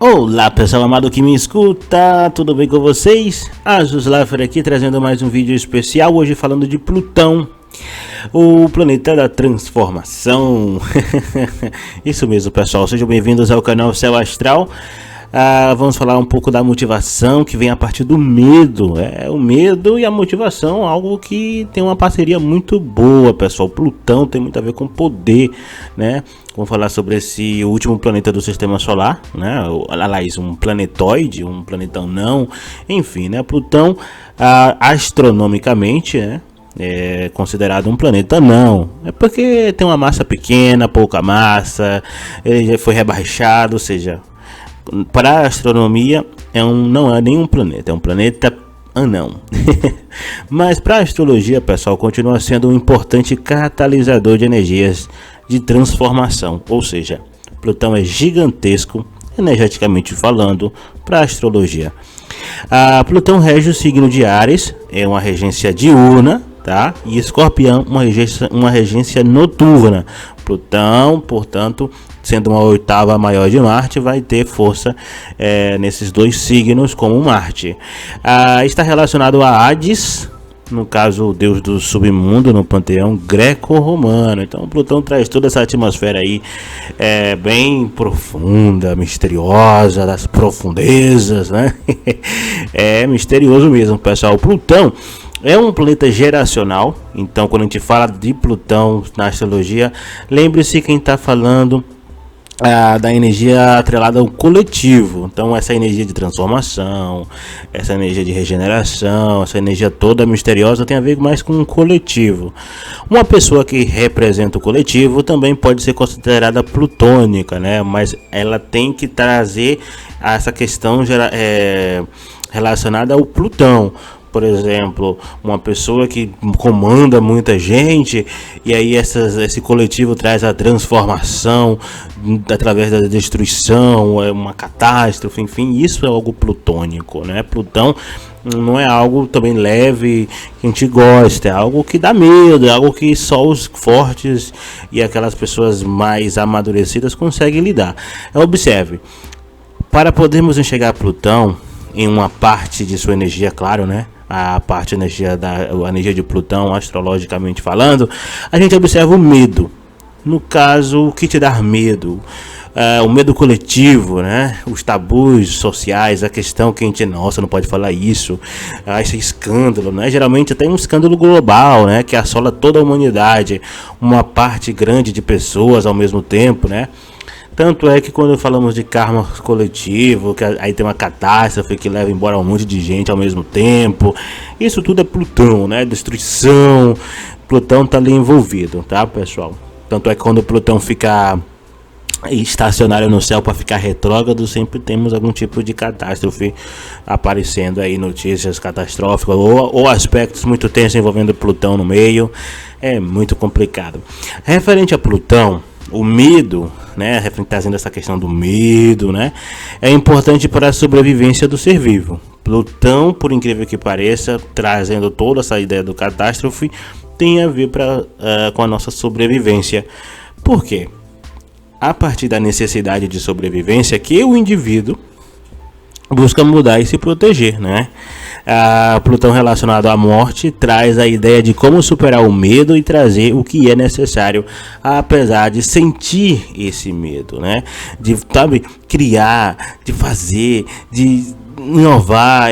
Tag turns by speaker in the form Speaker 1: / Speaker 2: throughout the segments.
Speaker 1: Olá pessoal amado que me escuta, tudo bem com vocês? Asus Laffer aqui trazendo mais um vídeo especial, hoje falando de Plutão, o planeta da transformação. Isso mesmo pessoal, sejam bem-vindos ao canal Céu Astral. Vamos falar um pouco da motivação que vem a partir do medo. O medo e a motivação, algo que tem uma parceria muito boa, pessoal. Plutão tem muito a ver com poder, né? Vamos falar sobre esse último planeta do Sistema Solar, né? Aliás, um planetoide, um planeta não, enfim, né? Plutão, astronomicamente, né? É considerado um planeta não, é porque tem uma massa pequena, pouca massa, ele já foi rebaixado, ou seja, para a astronomia não é nenhum planeta, é um planeta anão. Mas para a astrologia, pessoal, continua sendo um importante catalisador de energias de transformação, ou seja, Plutão é gigantesco, energeticamente falando, para a astrologia. Plutão rege o signo de Áries, é uma regência diurna, tá? E Escorpião, uma regência noturna. Plutão, portanto, sendo uma oitava maior de Marte, vai ter força nesses dois signos como Marte. Está relacionado a Hades, no caso o deus do submundo no panteão greco-romano. Então Plutão traz toda essa atmosfera aí bem profunda, misteriosa, das profundezas, né? É misterioso mesmo, pessoal. Plutão é um planeta geracional, então quando a gente fala de Plutão na astrologia, lembre-se quem está falando da energia atrelada ao coletivo. Então essa energia de transformação, essa energia de regeneração, essa energia toda misteriosa tem a ver mais com o coletivo. Uma pessoa que representa o coletivo também pode ser considerada plutônica, né? Mas ela tem que trazer essa questão relacionada ao Plutão. Por exemplo, uma pessoa que comanda muita gente e aí esse coletivo traz a transformação através da destruição, uma catástrofe, enfim, isso é algo plutônico, né? Plutão não é algo também leve que a gente gosta, é algo que dá medo, é algo que só os fortes e aquelas pessoas mais amadurecidas conseguem lidar. Observe, para podermos enxergar Plutão em uma parte de sua energia, claro, né? A energia de Plutão, astrologicamente falando, a gente observa o medo. No caso, o que te dá medo? O medo coletivo, né? Os tabus sociais, a questão que a gente, nossa, não pode falar isso, esse escândalo, né? Geralmente tem um escândalo global, né? Que assola toda a humanidade, uma parte grande de pessoas ao mesmo tempo, né? Tanto é que quando falamos de karma coletivo, que aí tem uma catástrofe que leva embora um monte de gente ao mesmo tempo, isso tudo é Plutão, né? Destruição, Plutão tá ali envolvido, tá, pessoal? Tanto é que quando Plutão fica estacionário no céu para ficar retrógrado, sempre temos algum tipo de catástrofe aparecendo aí, notícias catastróficas ou aspectos muito tensos envolvendo Plutão no meio. É muito complicado. Referente a Plutão, o medo, né, trazendo essa questão do medo, né, é importante para a sobrevivência do ser vivo. Plutão, por incrível que pareça, trazendo toda essa ideia do catástrofe, tem a ver com a nossa sobrevivência. Por quê? A partir da necessidade de sobrevivência que o indivíduo busca mudar e se proteger, né? Plutão relacionado à morte traz a ideia de como superar o medo e trazer o que é necessário, apesar de sentir esse medo, né? De, sabe, criar, de fazer, de inovar,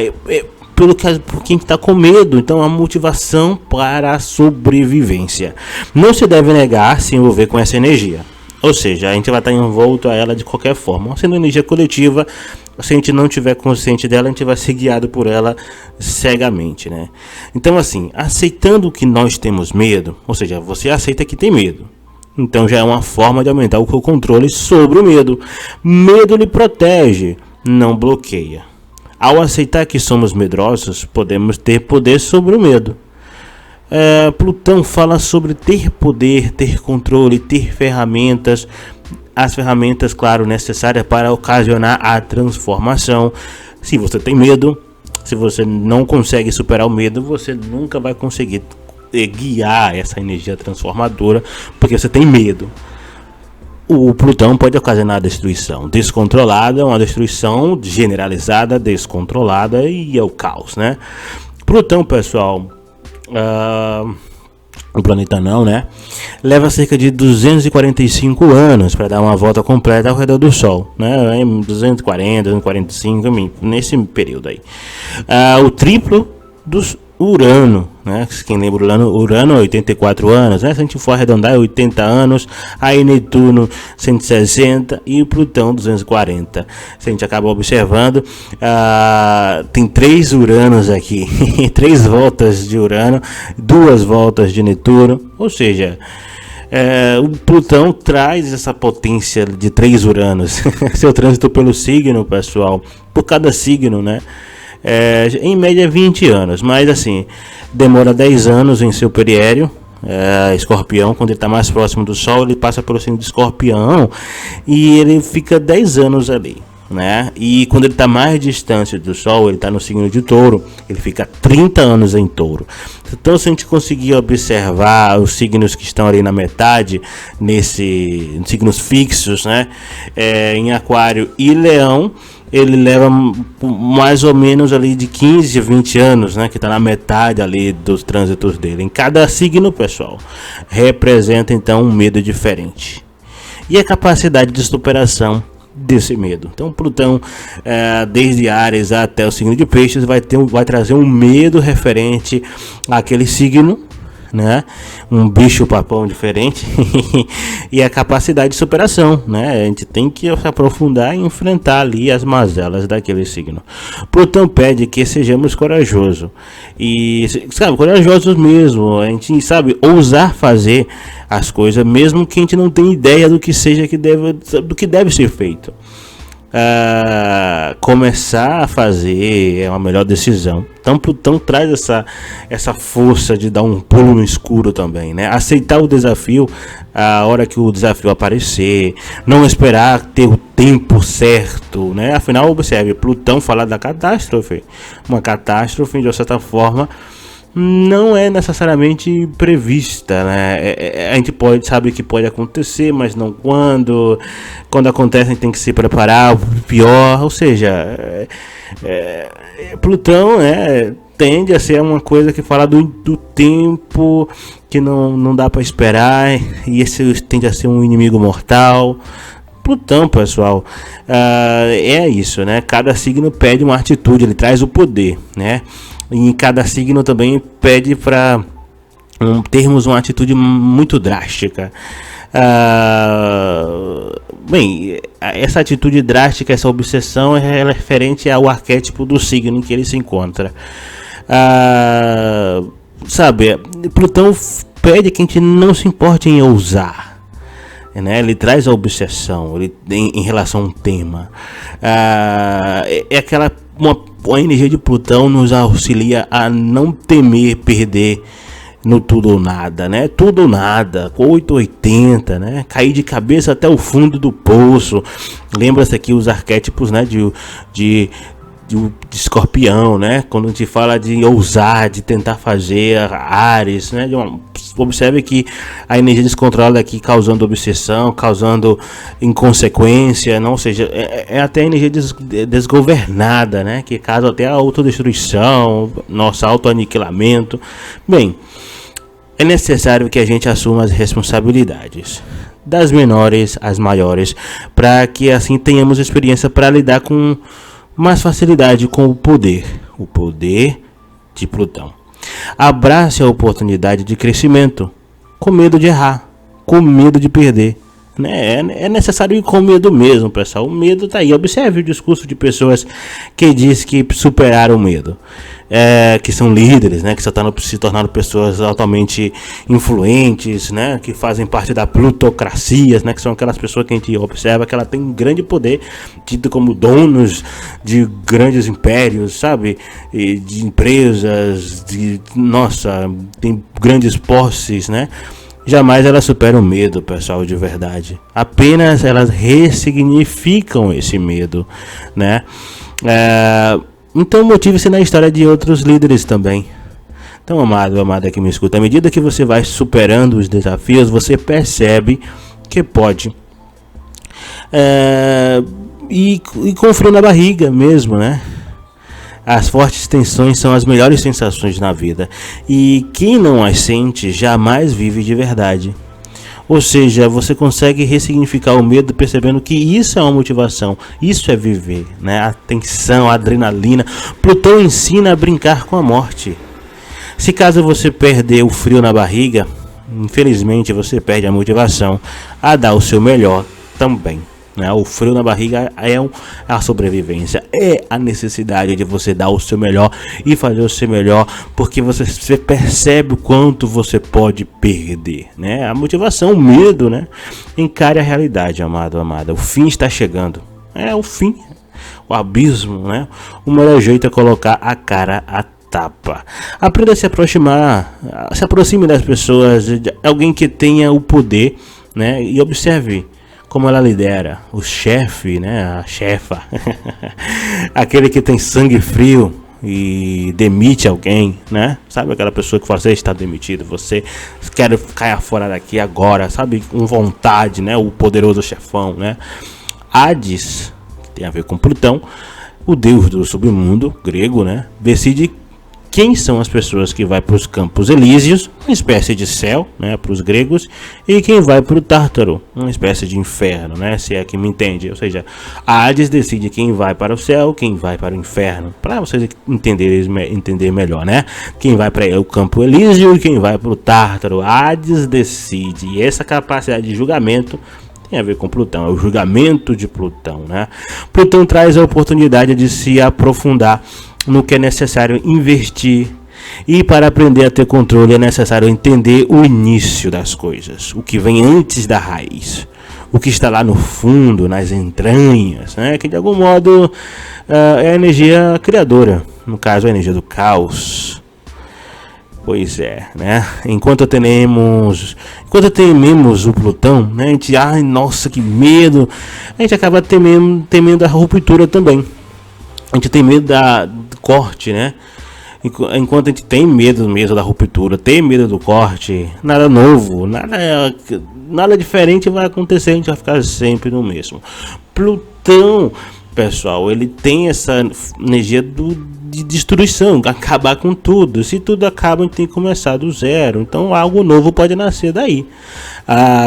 Speaker 1: por quem está com medo. Então a motivação para a sobrevivência. Não se deve negar se envolver com essa energia. Ou seja, a gente vai estar envolto a ela de qualquer forma. Sendo energia coletiva, se a gente não tiver consciente dela, a gente vai ser guiado por ela cegamente, né? Então, assim, aceitando que nós temos medo, ou seja, você aceita que tem medo. Então já é uma forma de aumentar o seu controle sobre o medo. Medo lhe protege, não bloqueia. Ao aceitar que somos medrosos, podemos ter poder sobre o medo. Plutão fala sobre ter poder, ter controle, ter ferramentas, as ferramentas, claro, necessárias para ocasionar a transformação. Se você tem medo, se você não consegue superar o medo, você nunca vai conseguir guiar essa energia transformadora, porque você tem medo. o Plutão pode ocasionar destruição descontrolada, uma destruição generalizada, descontrolada, e é o caos, né? Plutão, pessoal, o planeta não, né? Leva cerca de 245 anos para dar uma volta completa ao redor do Sol, né? 240, 245, nesse período aí. O triplo dos Urano, né? Quem lembra Urano 84 anos, né? Se a gente for arredondar é 80 anos, aí Netuno 160 e o Plutão 240. Se a gente acaba observando, tem 3 Uranos aqui, 3 voltas de Urano, 2 voltas de Netuno, ou seja, o Plutão traz essa potência de 3 Uranos. Seu trânsito pelo signo, pessoal, por cada signo, né? Em média 20 anos, mas assim, demora 10 anos em seu periélio. Escorpião, quando ele está mais próximo do Sol, ele passa pelo signo de Escorpião e ele fica 10 anos ali, né? E quando ele está mais distante do Sol, ele está no signo de Touro, ele fica 30 anos em Touro. Então, se a gente conseguir observar os signos que estão ali na metade, signos fixos, né? Em Aquário e Leão, ele leva mais ou menos ali de 15 a 20 anos, né? Que está na metade ali dos trânsitos dele. Em cada signo, pessoal, representa então um medo diferente. E a capacidade de superação desse medo. Então, Plutão, desde Áries até o signo de Peixes, vai trazer um medo referente àquele signo, né? Um bicho papão diferente e a capacidade de superação, né? A gente tem que se aprofundar e enfrentar ali as mazelas daquele signo. Plutão pede que sejamos corajosos e, sabe, corajosos mesmo. A gente, sabe, ousar fazer as coisas mesmo que a gente não tenha ideia do que deve ser feito. Começar a fazer é uma melhor decisão. Então Plutão traz essa força de dar um pulo no escuro também, né? Aceitar o desafio a hora que o desafio aparecer, não esperar ter o tempo certo, né? Afinal, observe, Plutão fala da catástrofe, uma catástrofe de certa forma não é necessariamente prevista, né? A gente sabe que pode acontecer, mas não quando acontece a gente tem que se preparar o pior, ou seja, Plutão tende a ser uma coisa que fala do tempo que não dá para esperar, e esse tende a ser um inimigo mortal. Plutão, pessoal, é isso, né? Cada signo pede uma atitude, ele traz o poder, né? E cada signo também pede para termos uma atitude muito drástica. Bem, essa atitude drástica, essa obsessão é referente ao arquétipo do signo em que ele se encontra. Sabe, Plutão pede que a gente não se importe em ousar, né? Ele traz a obsessão em relação a um tema. A energia de Plutão nos auxilia a não temer perder no tudo ou nada, né? Tudo ou nada, 880, né? Cair de cabeça até o fundo do poço. Lembra-se aqui os arquétipos, né? De Escorpião, né? Quando a gente fala de ousar, de tentar fazer Áries, né? Observe que a energia descontrolada aqui causando obsessão, causando inconsequência, não, ou seja, é até a energia desgovernada, né? Que causa até a autodestruição, nosso autoaniquilamento. Bem, é necessário que a gente assuma as responsabilidades, das menores às maiores, para que assim tenhamos experiência para lidar com mais facilidade com o poder de Plutão. Abrace a oportunidade de crescimento, com medo de errar, com medo de perder, né? É necessário ir com medo mesmo, pessoal. O medo tá aí. Observe o discurso de pessoas que diz que superaram o medo, que são líderes, né? Que se tornaram pessoas altamente influentes, né? Que fazem parte da plutocracia, né? Que são aquelas pessoas que a gente observa que ela tem um grande poder, tido como donos de grandes impérios, sabe? E de empresas, tem grandes posses, né? Jamais elas superam o medo, pessoal, de verdade. Apenas elas ressignificam esse medo, né? Então motive-se na história de outros líderes também. Então, amado, amada que me escuta, à medida que você vai superando os desafios, você percebe que pode e com frio na barriga mesmo, né? As fortes tensões são as melhores sensações na vida, e quem não as sente jamais vive de verdade. Ou seja, você consegue ressignificar o medo percebendo que isso é uma motivação, isso é viver, né? A tensão, a adrenalina. Plutão ensina a brincar com a morte. Se caso você perder o frio na barriga, infelizmente você perde a motivação a dar o seu melhor também. Né? O frio na barriga é a sobrevivência, é a necessidade de você dar o seu melhor e fazer o seu melhor, porque você percebe o quanto você pode perder, né? A motivação, o medo, né? Encare a realidade, amado, amada. O fim está chegando. É o fim, o abismo, né? O melhor jeito é colocar a cara a tapa. Aprenda a se aproximar, se aproxime das pessoas, de alguém que tenha o poder, né? E observe como ela lidera, o chefe, né, a chefa, aquele que tem sangue frio e demite alguém, né? Sabe aquela pessoa que você está demitido, você quer cair fora daqui agora, sabe, com vontade, né? O poderoso chefão, né? Hades, que tem a ver com Plutão, o deus do submundo grego, né? Decide quem são as pessoas que vai para os Campos Elíseos, uma espécie de céu, né, para os gregos, e quem vai para o Tártaro, uma espécie de inferno, né, se é que me entende. Ou seja, a Hades decide quem vai para o céu, quem vai para o inferno, para vocês entender melhor, né? Quem vai para o Campo Elíseo e quem vai para o Tártaro. Hades decide, e essa capacidade de julgamento tem a ver com Plutão, é o julgamento de Plutão, né? Plutão traz a oportunidade de se aprofundar no que é necessário investir, e para aprender a ter controle é necessário entender o início das coisas, o que vem antes da raiz, o que está lá no fundo, nas entranhas, né? Que de algum modo é a energia criadora, no caso a energia do caos. Pois é, né? Enquanto tememos o Plutão, né? A gente, ai, nossa, que medo, a gente acaba temendo a ruptura também. A gente tem medo do corte, né? Enquanto a gente tem medo mesmo da ruptura, tem medo do corte, nada novo, nada diferente vai acontecer, a gente vai ficar sempre no mesmo. Plutão, pessoal, ele tem essa energia de destruição, acabar com tudo. Se tudo acaba, a gente tem que começar do zero. Então algo novo pode nascer daí.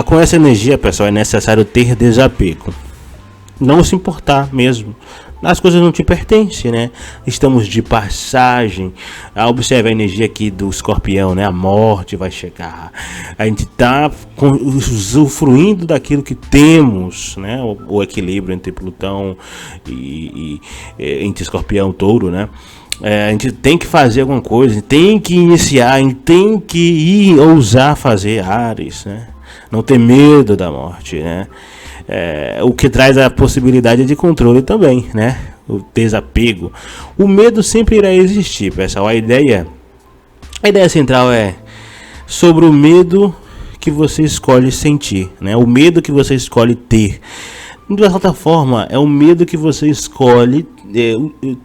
Speaker 1: Com essa energia, pessoal, é necessário ter desapego. Não se importar mesmo. As coisas não te pertencem, né? Estamos de passagem. Observe a energia aqui do Escorpião, né? A morte vai chegar. A gente está usufruindo daquilo que temos, né? O equilíbrio entre Plutão e entre Escorpião e Touro, né? A gente tem que fazer alguma coisa, tem que iniciar, tem que ir ousar fazer Áries, né? Não ter medo da morte, né? O que traz a possibilidade de controle também, né? O desapego. O medo sempre irá existir, pessoal. A ideia central é sobre o medo que você escolhe sentir, né? O medo que você escolhe ter. De certa forma, é o medo que você escolhe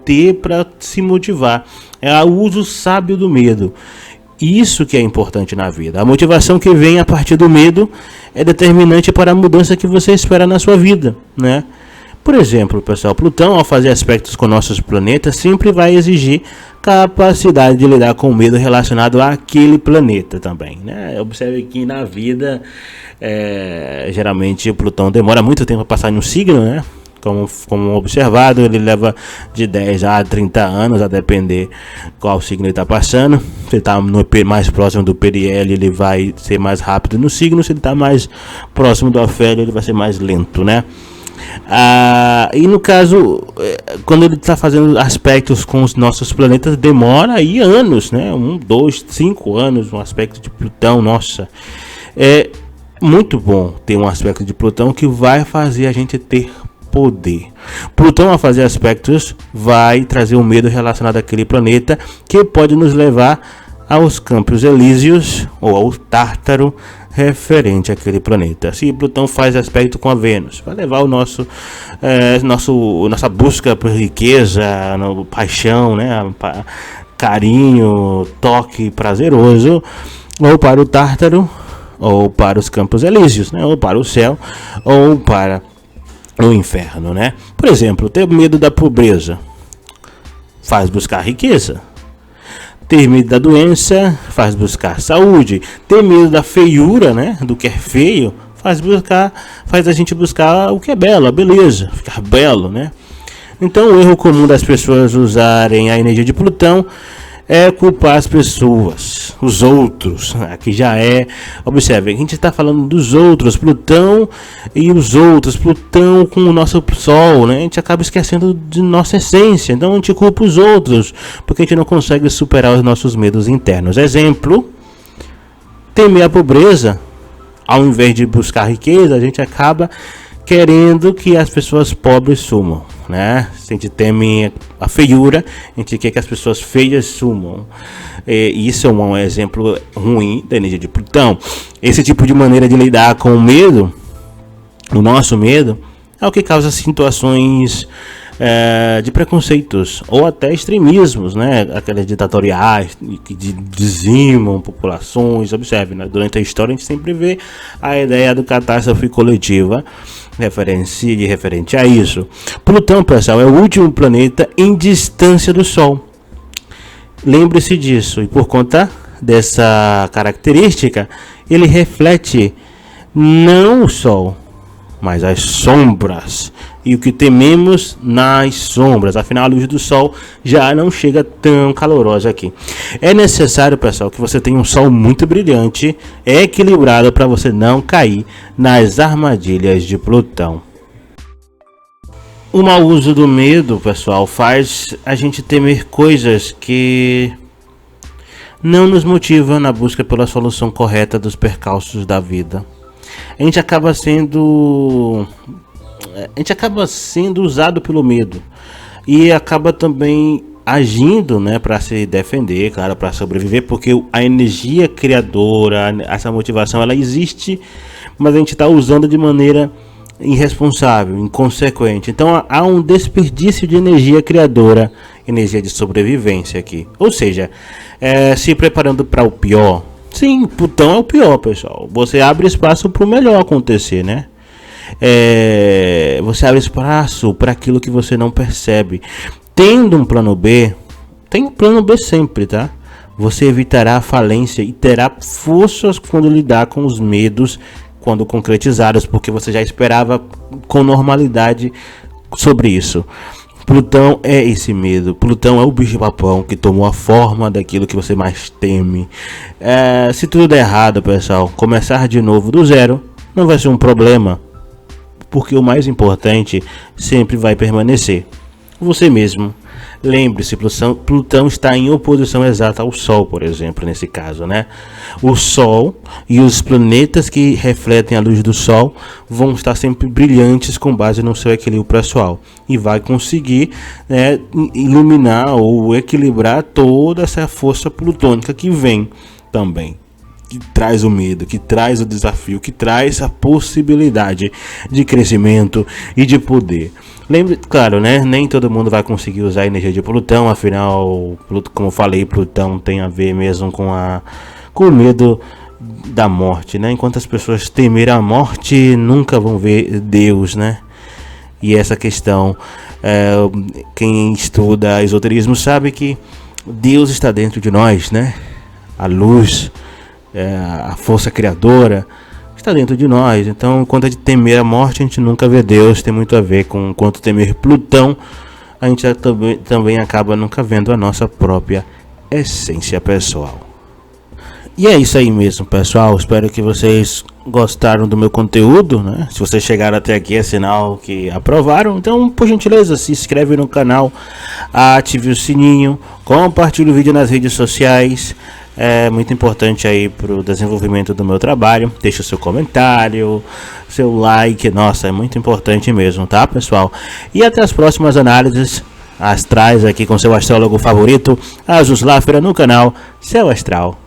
Speaker 1: ter para se motivar. É o uso sábio do medo. Isso que é importante na vida. A motivação que vem a partir do medo é determinante para a mudança que você espera na sua vida, né? Por exemplo, pessoal, Plutão, ao fazer aspectos com nossos planetas, sempre vai exigir capacidade de lidar com o medo relacionado àquele planeta também, né? Observe que na vida, geralmente o Plutão demora muito tempo a passar em um signo, né? Como observado, ele leva de 10 a 30 anos, a depender qual signo ele está passando. Se ele está mais próximo do periélio, ele vai ser mais rápido no signo. Se ele está mais próximo do afélio, ele vai ser mais lento, né? E no caso, quando ele está fazendo aspectos com os nossos planetas, demora aí anos, né? 1, 2, 5 anos, um aspecto de Plutão, nossa. É muito bom ter um aspecto de Plutão que vai fazer a gente ter poder. Plutão, a fazer aspectos, vai trazer um medo relacionado àquele planeta, que pode nos levar aos Campos Elíseos ou ao Tártaro referente àquele planeta. Se Plutão faz aspecto com a Vênus, vai levar o nossa busca por riqueza, paixão, né, carinho, toque prazeroso, ou para o Tártaro, ou para os Campos Elíseos, né, ou para o céu, ou para no inferno, né? Por exemplo, ter medo da pobreza faz buscar riqueza. Ter medo da doença faz buscar saúde. Ter medo da feiura, né? Do que é feio, faz a gente buscar o que é belo, a beleza, ficar belo, né? Então, o erro comum das pessoas usarem a energia de Plutão é culpar as pessoas, os outros. Aqui já é, observe, a gente está falando dos outros, Plutão e os outros, Plutão com o nosso Sol, né? A gente acaba esquecendo de nossa essência, então a gente culpa os outros, porque a gente não consegue superar os nossos medos internos. Exemplo, temer a pobreza, ao invés de buscar riqueza, a gente acaba querendo que as pessoas pobres sumam, né? Se a gente teme a feiura, a gente quer que as pessoas feias sumam. E isso é um exemplo ruim da energia de Plutão. Esse tipo de maneira de lidar com o medo, o nosso medo, é o que causa situações de preconceitos ou até extremismos, né? Aquelas ditatoriais que dizimam populações. Observe, né? Durante a história a gente sempre vê a ideia do catástrofe coletiva referente a isso. Plutão, pessoal, é o último planeta em distância do Sol. Lembre-se disso, e por conta dessa característica, ele reflete não o Sol, mas as sombras, e o que tememos nas sombras. Afinal, a luz do Sol já não chega tão calorosa aqui. É necessário, pessoal, que você tenha um Sol muito brilhante, equilibrado, para você não cair nas armadilhas de Plutão. O mau uso do medo, pessoal, faz a gente temer coisas que não nos motivam na busca pela solução correta dos percalços da vida. A gente acaba sendo usado pelo medo e acaba também agindo, né, para se defender, claro, para sobreviver, porque a energia criadora, essa motivação, ela existe, mas a gente está usando de maneira irresponsável, inconsequente. Então há um desperdício de energia criadora, energia de sobrevivência aqui, ou seja, se preparando para o pior. Sim, Plutão é o pior, pessoal. Você abre espaço para o melhor acontecer, né? Você abre espaço para aquilo que você não percebe. Tendo um plano B, tem um plano B sempre, tá? Você evitará a falência e terá forças quando lidar com os medos quando concretizados, porque você já esperava com normalidade sobre isso. Plutão é esse medo. Plutão é o bicho-papão que tomou a forma daquilo que você mais teme. Se tudo der errado, pessoal, começar de novo do zero não vai ser um problema, porque o mais importante sempre vai permanecer você mesmo. Lembre-se, Plutão está em oposição exata ao Sol, por exemplo, nesse caso, né? O Sol e os planetas que refletem a luz do Sol vão estar sempre brilhantes com base no seu equilíbrio pessoal, e vai conseguir, né, iluminar ou equilibrar toda essa força plutônica que vem também, que traz o medo, que traz o desafio, que traz a possibilidade de crescimento e de poder. Lembre, claro, né? Nem todo mundo vai conseguir usar a energia de Plutão, afinal, como eu falei, Plutão tem a ver mesmo com o medo da morte, né? Enquanto as pessoas temerem a morte, nunca vão ver Deus, né? E essa questão, quem estuda esoterismo sabe que Deus está dentro de nós, né? A luz, a força criadora está dentro de nós. Então, enquanto a gente temer a morte, a gente nunca vê Deus. Tem muito a ver com enquanto temer Plutão, a gente também acaba nunca vendo a nossa própria essência pessoal. E é isso aí mesmo, pessoal. Espero que vocês gostaram do meu conteúdo, né? Se vocês chegaram até aqui, é sinal que aprovaram. Então, por gentileza, se inscreve no canal, ative o sininho, compartilhe o vídeo nas redes sociais. É muito importante aí para o desenvolvimento do meu trabalho. Deixa o seu comentário, seu like. Nossa, é muito importante mesmo, tá, pessoal? E até as próximas análises astrais aqui com seu astrólogo favorito, Azus Lafra, no canal Céu Astral.